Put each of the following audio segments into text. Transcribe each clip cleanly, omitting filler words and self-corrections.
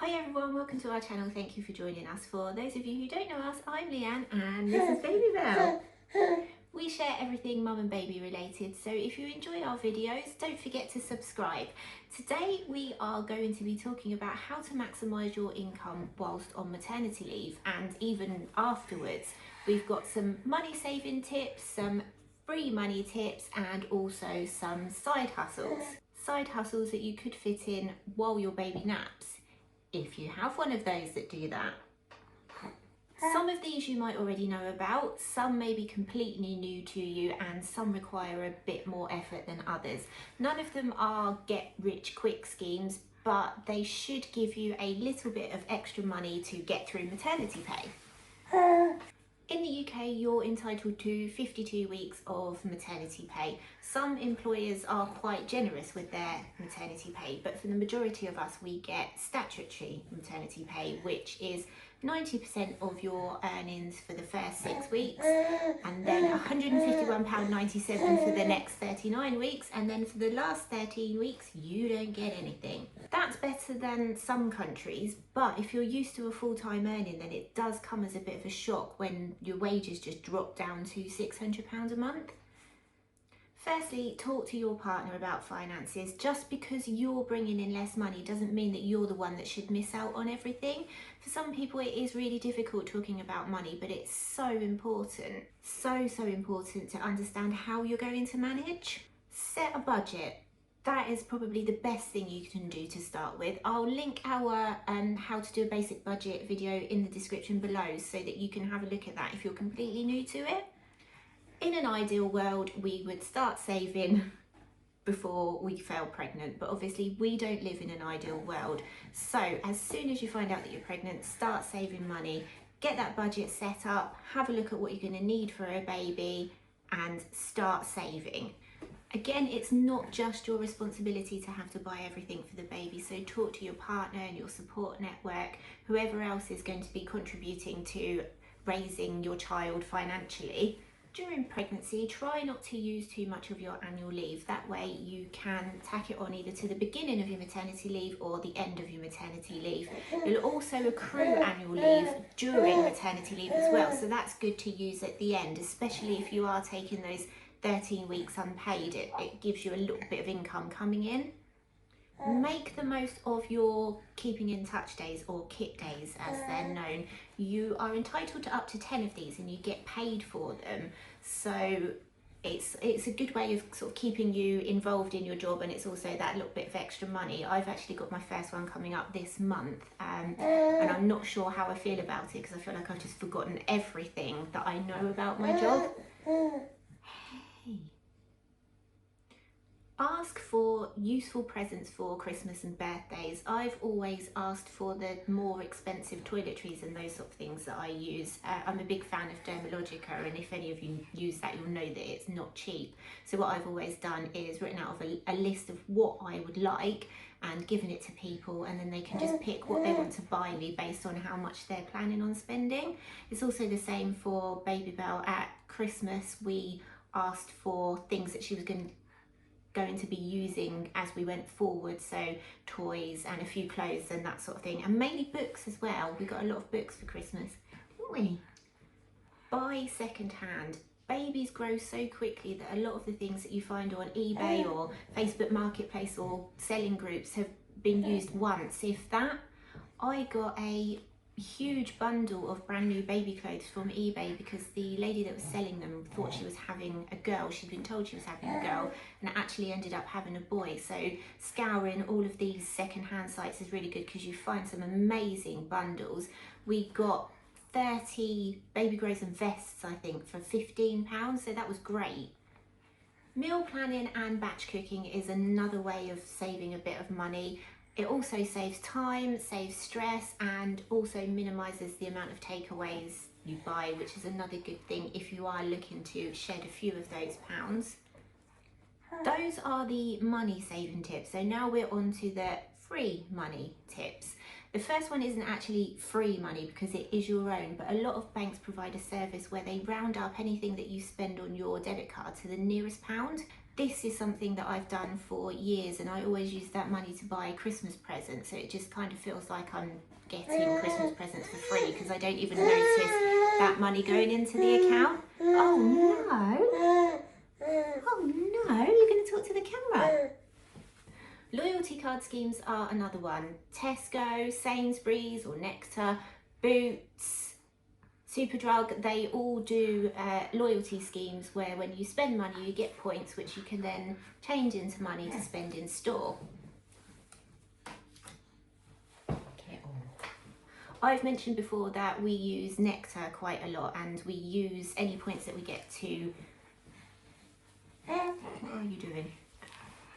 Hi everyone, welcome to our channel. Thank you for joining us. For those of you who don't know us, I'm Leanne and this is Baby Bell. We share everything mum and baby related, so if you enjoy our videos, don't forget to subscribe. Today we are going to be talking about how to maximise your income whilst on maternity leave and even afterwards. We've got some money saving tips, some free money tips and also some side hustles. Side hustles that you could fit in while your baby naps, if you have one of those that do that. Some of these you might already know about, some may be completely new to you and some require a bit more effort than others. None of them are get rich quick schemes, but they should give you a little bit of extra money to get through maternity pay. In the UK, you're entitled to 52 weeks of maternity pay. Some employers are quite generous with their maternity pay, but for the majority of us, we get statutory maternity pay, which is 90% of your earnings for the first 6 weeks, and then £151.97 for the next 39 weeks, and then for the last 13 weeks, you don't get anything. That's better than some countries, but if you're used to a full-time earning, then it does come as a bit of a shock when your wages just drop down to £600 a month. Firstly, talk to your partner about finances. Just because you're bringing in less money doesn't mean that you're the one that should miss out on everything. For some people it is really difficult talking about money, but it's so important, so important to understand how you're going to manage. Set a budget. That is probably the best thing you can do to start with. I'll link our how to do a basic budget video in the description below so that you can have a look at that if you're completely new to it. In an ideal world, we would start saving before we fell pregnant, but obviously we don't live in an ideal world. So as soon as you find out that you're pregnant, start saving money, get that budget set up, have a look at what you're going to need for a baby and start saving. Again, it's not just your responsibility to have to buy everything for the baby, so talk to your partner and your support network, whoever else is going to be contributing to raising your child financially. During pregnancy, try not to use too much of your annual leave. That way you can tack it on either to the beginning of your maternity leave or the end of your maternity leave. You'll also accrue annual leave during maternity leave as well, so that's good to use at the end, especially if you are taking those 13 weeks unpaid. It gives you a little bit of income coming in. Make the most of your keeping in touch days, or kit days as they're known. You are entitled to up to 10 of these and you get paid for them, so it's a good way of sort of keeping you involved in your job, and it's also that little bit of extra money. I've actually got my first one coming up this month and I'm not sure how I feel about it because I feel like I've just forgotten everything that I know about my job. Hey. Ask for useful presents for Christmas and birthdays. I've always asked for the more expensive toiletries and those sort of things that I use. I'm a big fan of Dermalogica, and if any of you use that, you'll know that it's not cheap. So what I've always done is written out of a list of what I would like and given it to people, and then they can just pick what they want to buy me based on how much they're planning on spending. It's also the same for Baby Bell. At Christmas we asked for things that she was going to be using as we went forward, so toys and a few clothes and that sort of thing, and mainly books as well. We got a lot of books for Christmas, didn't we? Buy second hand. Babies grow so quickly that a lot of the things that you find on eBay or Facebook Marketplace or selling groups have been used once, if that. I got a huge bundle of brand new baby clothes from eBay because the lady that was selling them thought she was having a girl. She'd been told she was having a girl and it actually ended up having a boy. So scouring all of these second-hand sites is really good because you find some amazing bundles. We got 30 baby grows and vests, I think, for £15, so that was great. Meal planning and batch cooking is another way of saving a bit of money. It also saves time, saves stress, and also minimises the amount of takeaways you buy, which is another good thing if you are looking to shed a few of those pounds. Those are the money saving tips. So now we're on to the free money tips. The first one isn't actually free money because it is your own, but a lot of banks provide a service where they round up anything that you spend on your debit card to the nearest pound. This is something that I've done for years, and I always use that money to buy Christmas presents, so it just kind of feels like I'm getting Christmas presents for free because I don't even notice that money going into the account. Oh no! Oh no, you're going to talk to the camera. Loyalty card schemes are another one. Tesco, Sainsbury's or Nectar, Boots, Superdrug, they all do loyalty schemes where when you spend money you get points which you can then change into money to spend in store. I've mentioned before that we use Nectar quite a lot, and we use any points that we get to... What are you doing?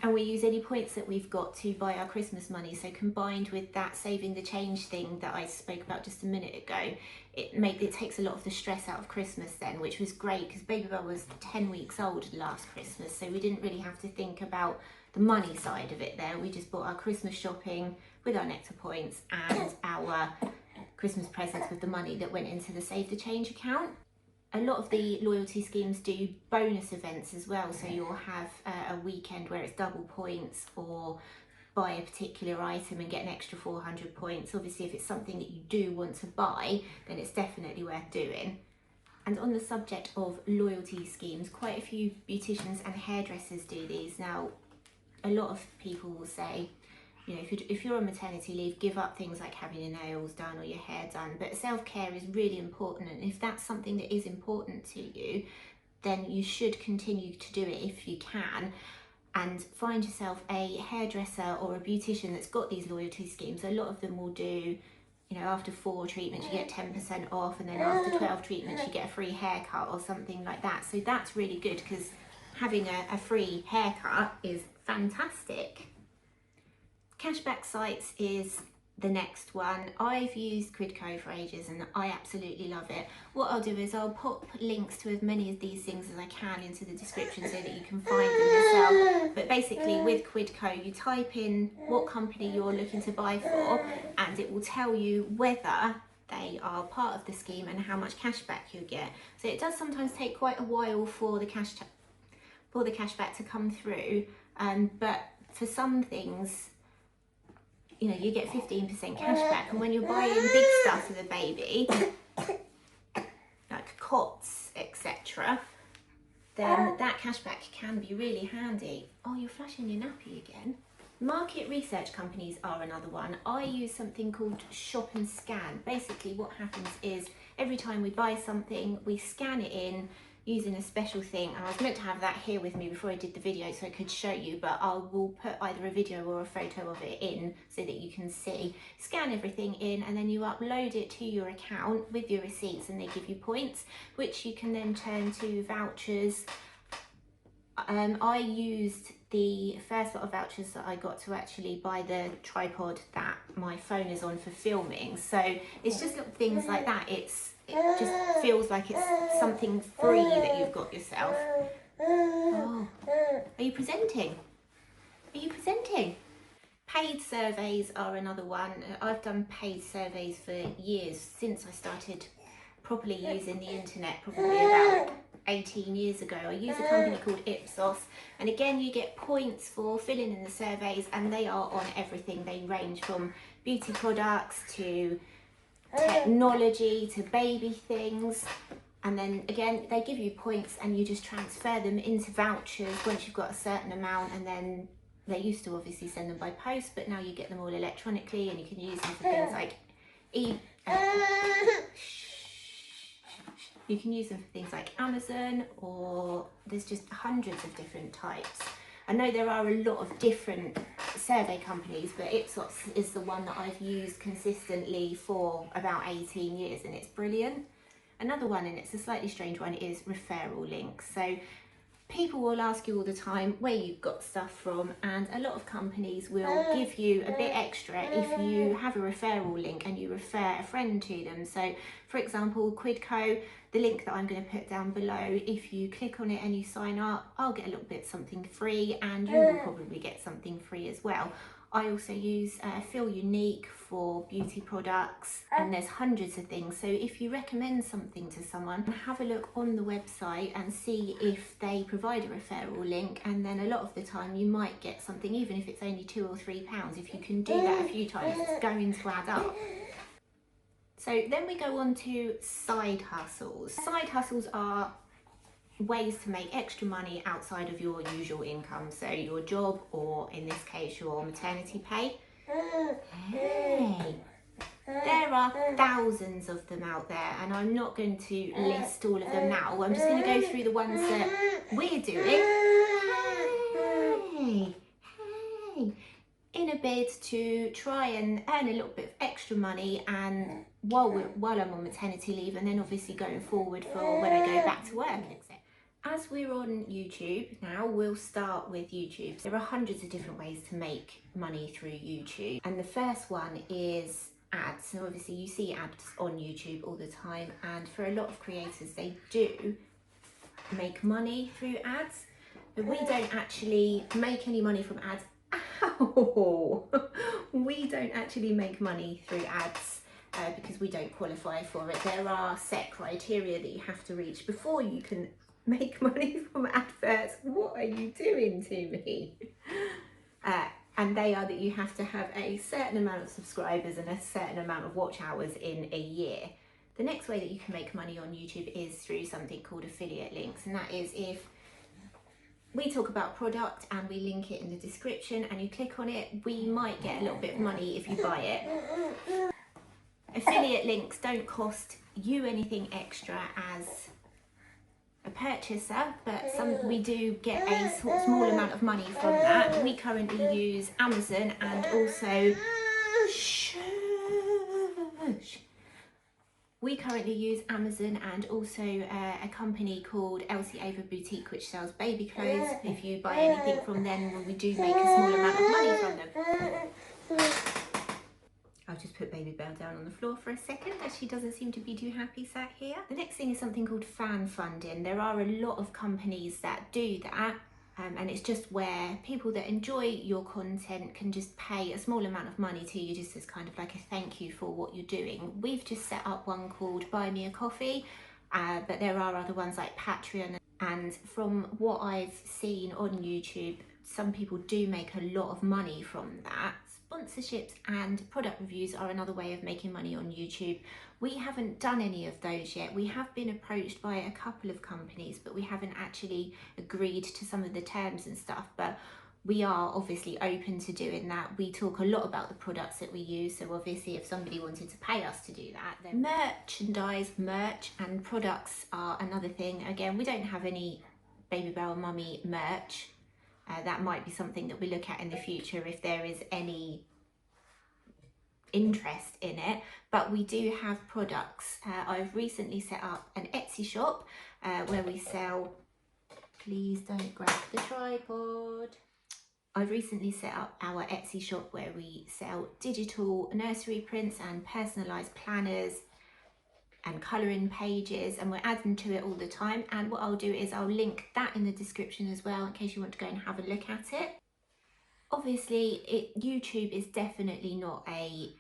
And we use any points that we've got to buy our Christmas money. So combined with that saving the change thing that I spoke about just a minute ago, it takes a lot of the stress out of Christmas then, which was great because Babybel was 10 weeks old last Christmas, so we didn't really have to think about the money side of it there. We just bought our Christmas shopping with our Nectar points and our Christmas presents with the money that went into the Save the Change account. A lot of the loyalty schemes do bonus events as well, so you'll have a weekend where it's double points, or buy a particular item and get an extra 400 points. Obviously if it's something that you do want to buy, then it's definitely worth doing. And on the subject of loyalty schemes, quite a few beauticians and hairdressers do these. Now, a lot of people will say, you know, if you're on maternity leave, give up things like having your nails done or your hair done, but self-care is really important, and if that's something that is important to you, then you should continue to do it if you can, and find yourself a hairdresser or a beautician that's got these loyalty schemes. A lot of them will do, you know, after 4 treatments you get 10% off, and then after 12 treatments you get a free haircut or something like that. So that's really good because having a free haircut is fantastic. Cashback sites is the next one. I've used Quidco for ages and I absolutely love it. What I'll do is I'll pop links to as many of these things as I can into the description so that you can find them yourself. But basically with Quidco, you type in what company you're looking to buy for and it will tell you whether they are part of the scheme and how much cashback you'll get. So it does sometimes take quite a while for the cashback to come through, but for some things, you know, you get 15% cashback, and when you're buying big stuff for the baby, like cots, etc., then that cashback can be really handy. Oh, you're flashing your nappy again. Market research companies are another one. I use something called Shop and Scan. Basically what happens is every time we buy something, we scan it in using a special thing, and I was meant to have that here with me before I did the video so I could show you, but I will put either a video or a photo of it in so that you can see. Scan everything in and then you upload it to your account with your receipts, and they give you points which you can then turn to vouchers. I used the first lot of vouchers that I got to actually buy the tripod that my phone is on for filming, so it's just little things like that. It just feels like it's something free that you've got yourself. Oh, are you presenting? Are you presenting? Paid surveys are another one. I've done paid surveys for years, since I started properly using the internet, probably about 18 years ago. I use a company called Ipsos, and again you get points for filling in the surveys, and they are on everything. They range from beauty products to technology to baby things, and then again they give you points and you just transfer them into vouchers once you've got a certain amount, and then they used to obviously send them by post, but now you get them all electronically and you can use them for things like you can use them for things like Amazon, or there's just hundreds of different types. I know there are a lot of different survey companies, but Ipsos is the one that I've used consistently for about 18 years, and it's brilliant. Another one, and it's a slightly strange one, is referral links. So people will ask you all the time where you've got stuff from, and a lot of companies will give you a bit extra if you have a referral link and you refer a friend to them. So for example, Quidco, the link that I'm going to put down below, if you click on it and you sign up, I'll get a little bit something free, and you will probably get something free as well. I also use Feel Unique for beauty products, and there's hundreds of things. So if you recommend something to someone, have a look on the website and see if they provide a referral link, and then a lot of the time you might get something, even if it's only £2 or £3. If you can do that a few times, it's going to add up. So then we go on to side hustles. Side hustles are ways to make extra money outside of your usual income, so your job, or in this case your maternity pay. Hey, there are thousands of them out there, and I'm not going to list all of them now. I'm just going to go through the ones that we're doing. Hey, in a bid to try and earn a little bit of extra money, and while I'm on maternity leave, and then obviously going forward for when I go back to work, etc. As we're on YouTube now, we'll start with YouTube. There are hundreds of different ways to make money through YouTube, and the first one is ads. So obviously you see ads on YouTube all the time, and for a lot of creators they do make money through ads, but we don't actually make any money from ads. Ow! We don't actually make money through ads because we don't qualify for it. There are set criteria that you have to reach before you can make money from adverts. What are you doing to me? And they are that you have to have a certain amount of subscribers and a certain amount of watch hours in a year. The next way that you can make money on YouTube is through something called affiliate links, and that is if we talk about product and we link it in the description and you click on it, we might get a little bit of money if you buy it. Affiliate links don't cost you anything extra as a purchaser, but we do get a small amount of money from that. We currently use Amazon and also a company called Elsie Ava Boutique, which sells baby clothes. If you buy anything from them, we do make a small amount of money from them. I'll just put Baby Bell down on the floor for a second, as she doesn't seem to be too happy sat here. The next thing is something called fan funding. There are a lot of companies that do that, and it's just where people that enjoy your content can just pay a small amount of money to you, just as kind of like a thank you for what you're doing. We've just set up one called Buy Me a Coffee, but there are other ones like Patreon. And from what I've seen on YouTube, some people do make a lot of money from that. Sponsorships and product reviews are another way of making money on YouTube. We haven't done any of those yet. We have been approached by a couple of companies, but we haven't actually agreed to some of the terms and stuff. But we are obviously open to doing that. We talk a lot about the products that we use, so obviously if somebody wanted to pay us to do that, then merch and products are another thing. Again, we don't have any Baby Bell Mummy merch. That might be something that we look at in the future if there is any interest in it, but we do have products. I've recently set up an Etsy shop where we sell, please don't grab the tripod. I've recently set up our Etsy shop where we sell digital nursery prints and personalised planners and colouring pages, and we're adding to it all the time. And what I'll do is I'll link that in the description as well in case you want to go and have a look at it. Obviously YouTube is definitely not a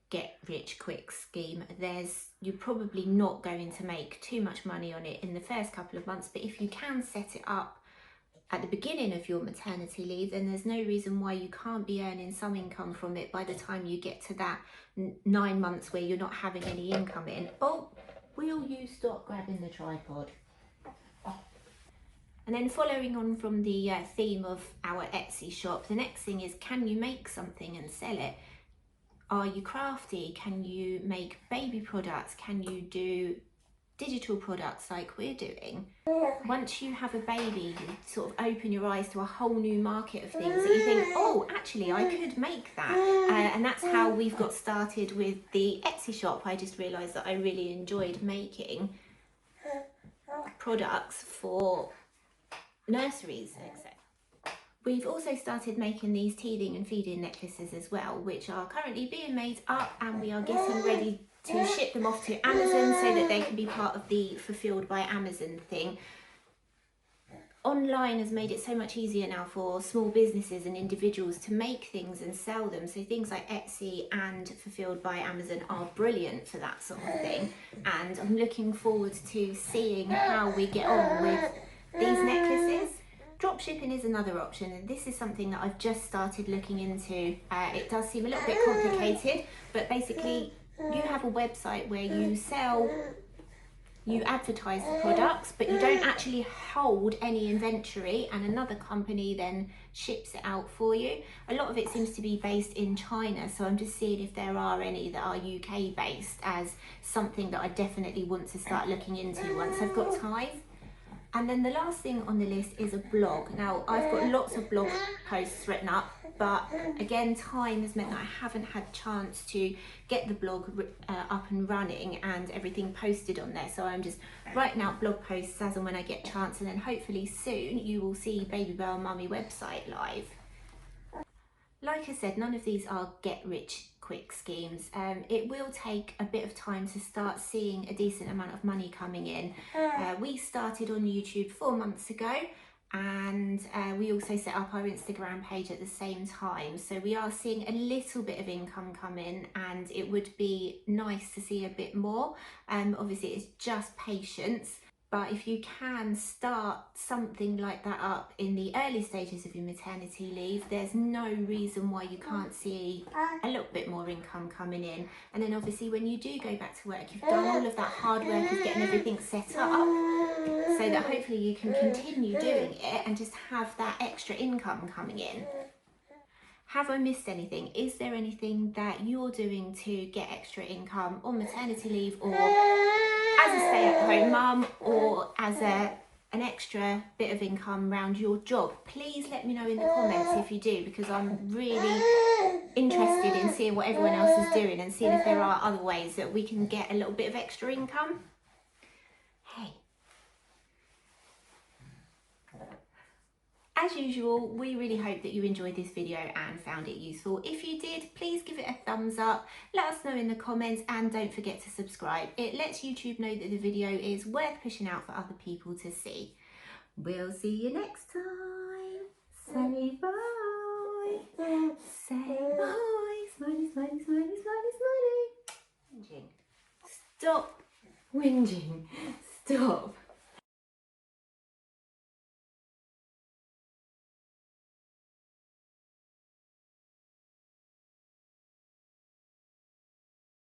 get rich quick scheme. You're probably not going to make too much money on it in the first couple of months, but if you can set it up at the beginning of your maternity leave, then there's no reason why you can't be earning some income from it by the time you get to that 9 months where you're not having any income in. Oh, will you stop grabbing the tripod? Oh. And then following on from the theme of our Etsy shop, the next thing is, can you make something and sell it? Are you crafty? Can you make baby products? Can you do digital products like we're doing? Once you have a baby, you sort of open your eyes to a whole new market of things that you think, oh, actually I could make that. And that's how we've got started with the Etsy shop. I just realised that I really enjoyed making products for nurseries, etc. We've also started making these teething and feeding necklaces as well, which are currently being made up, and we are getting ready to ship them off to Amazon so that they can be part of the Fulfilled by Amazon thing. online has made it so much easier now for small businesses and individuals to make things and sell them. So things like Etsy and Fulfilled by Amazon are brilliant for that sort of thing. And I'm looking forward to seeing how we get on with these necklaces. Dropshipping is another option, and this is something that I've just started looking into. It does seem a little bit complicated, but basically you have a website where you advertise the products, but you don't actually hold any inventory, and another company then ships it out for you. A lot of it seems to be based in China, so I'm just seeing if there are any that are UK based, as something that I definitely want to start looking into once I've got time. And then the last thing on the list is a blog. Now, I've got lots of blog posts written up, but again, time has meant that I haven't had chance to get the blog up and running and everything posted on there. So I'm just writing out blog posts as and when I get chance, and then hopefully soon you will see Baby Bell Mummy website live. Like I said, none of these are get rich quick schemes. It will take a bit of time to start seeing a decent amount of money coming in. We started on YouTube 4 months ago, and we also set up our Instagram page at the same time. So we are seeing a little bit of income come in, and it would be nice to see a bit more. Obviously it's just patience. But if you can start something like that up in the early stages of your maternity leave, there's no reason why you can't see a little bit more income coming in. And then obviously when you do go back to work, you've done all of that hard work of getting everything set up, so that hopefully you can continue doing it and just have that extra income coming in. Have I missed anything? Is there anything that you're doing to get extra income on maternity leave, or as a stay-at-home mum, or as an extra bit of income around your job? Please let me know in the comments if you do, because I'm really interested in seeing what everyone else is doing and seeing if there are other ways that we can get a little bit of extra income. Hey. As usual, we really hope that you enjoyed this video and found it useful. If you did, please give it a thumbs up, let us know in the comments, and don't forget to subscribe. It lets YouTube know that the video is worth pushing out for other people to see. We'll see you next time. Say bye. Say bye. Smiley, smiley, smiley, smiley, smiley. Whinging. Stop whinging. Stop.